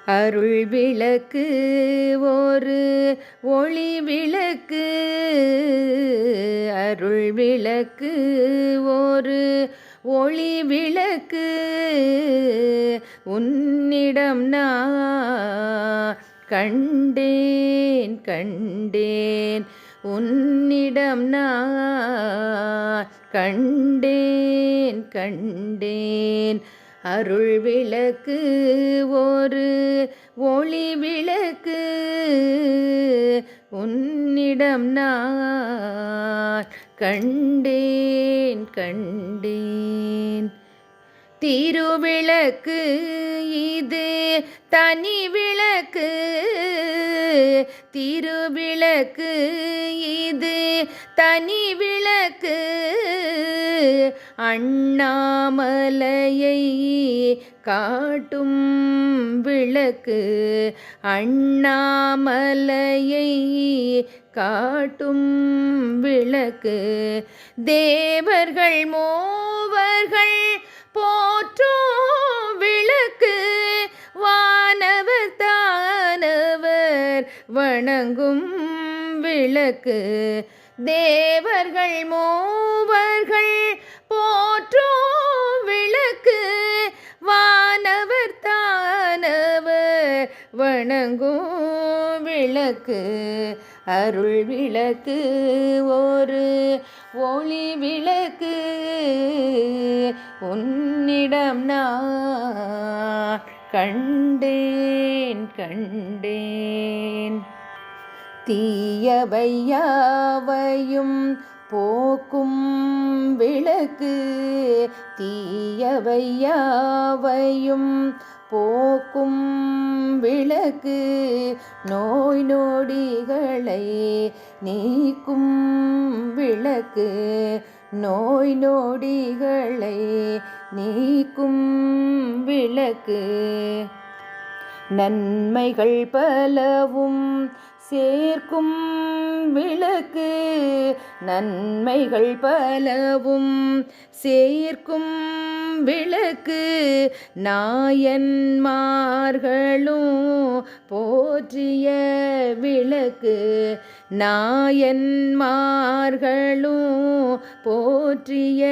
அருள் விளக்கு ஒரு ஒளி விளக்கு. அருள் விளக்கு ஒரு ஒளி விளக்கு. உன்னிடம் நான் கண்டேன் கண்டேன். உன்னிடம் நான் கண்டேன் கண்டேன். அருள் விளக்கு ஒரு ஒளி விளக்கு. உன்னிடம் நான் கண்டேன் கண்டேன். திருவிளக்கு இது தனி விளக்கு. திருவிளக்கு இது தனி விளக்கு. அண்ணாமலையை காட்டும் விளக்கு. அண்ணாமலையை காட்டும் விளக்கு. தேவர்கள் மூவர்கள் போற்றும் விளக்கு. வானவர் தானவர் வணங்கும் விளக்கு. தேவர்கள் மூவர்கள் போற்றும் விளக்கு. வானவர் தானவர் வணங்கும் விளக்கு. அருள் விளக்கு ஒரு ஒளி விளக்கு. உன்னிடம் நான் கண்டேன் கண்டேன். தீயவையாவையும் போக்கும் விளக்கு. தீயவையாவையும் போக்கும் விளக்கு. நோய் நொடிகளை நீக்கும் விளக்கு. நோய் நொடிகளை நீக்கும் விளக்கு. நன்மைகள் பலவும் சேர்க்கும் விளக்கு. நன்மைகள் பலவும் சேர்க்கும் விளக்கு. நாயன்மார்களும் போற்றிய விளக்கு. நாயன்மார்களும் போற்றிய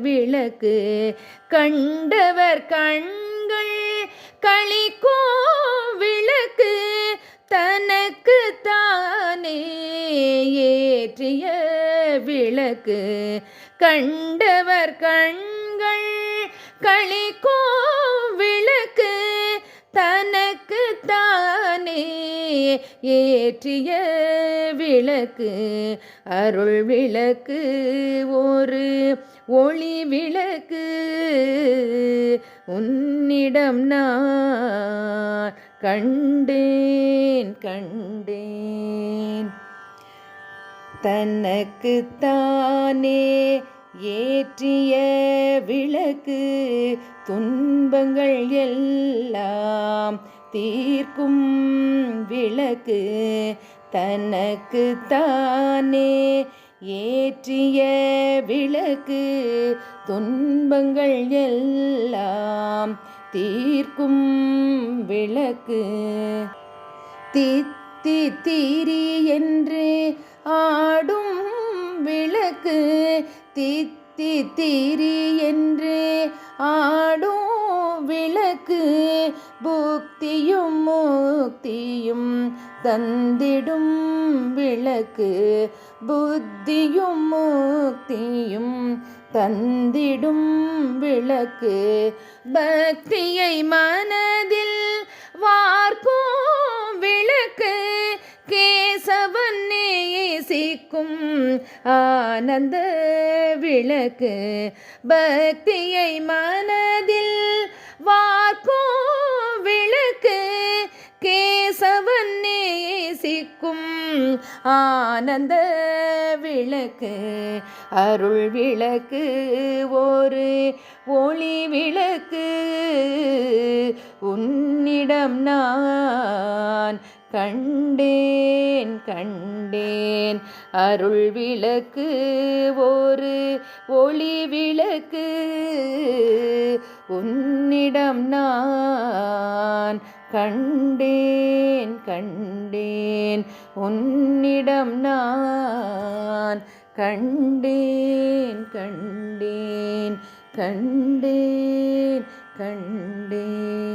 விளக்கு. கண்டவர் கண்கள் களிக்கும் விளக்கு. தனக்கு தானே ஏற்றிய விளக்கு. கண்டவர் கண்கள் களிக்கும் விளக்கு. தனக்கு தானே ஏற்றிய விளக்கு. அருள் விளக்கு ஒரு ஒளி விளக்கு. உன்னிடம் நான் கண்டேன் கண்டேன். தனக்குத்தானே ஏற்றிய விளக்கு. துன்பங்கள் எல்லாம் தீர்க்கும் விளக்கு. தனக்குத்தானே ஏற்றிய விளக்கு. துன்பங்கள் எல்லாம் தீர்க்கும் விளக்கு. தித்தி தீரி என்று ஆடும் விளக்கு. தித்தி தீரி என்று ஆடும் விளக்கு. புக்தியும் முக்தியும் தந்திடும் விளக்கு. புத்தியும் முக்தியும் தந்திடும் விளக்கு. பக்தியை மனதில் வார்க்கும் விளக்கு. கேசவன் நேசிக்கும் ஆனந்த விளக்கு. பக்தியை மனதில் வார்க்கும் விளக்கு. கேசவன் நேசிக்கும் ஆனந்த விளக்கு. அருள் விளக்கு ஒரு ஒளி விளக்கு. உன்னிடம் நான் கண்டேன் கண்டேன் அருள் விளக்கு ஒரு ஒளி விளக்கு உன்னிடம் நான் கண்டேன் கண்டேன் உன்னிடம் நான் கண்டேன் கண்டேன் கண்டேன் கண்டேன்.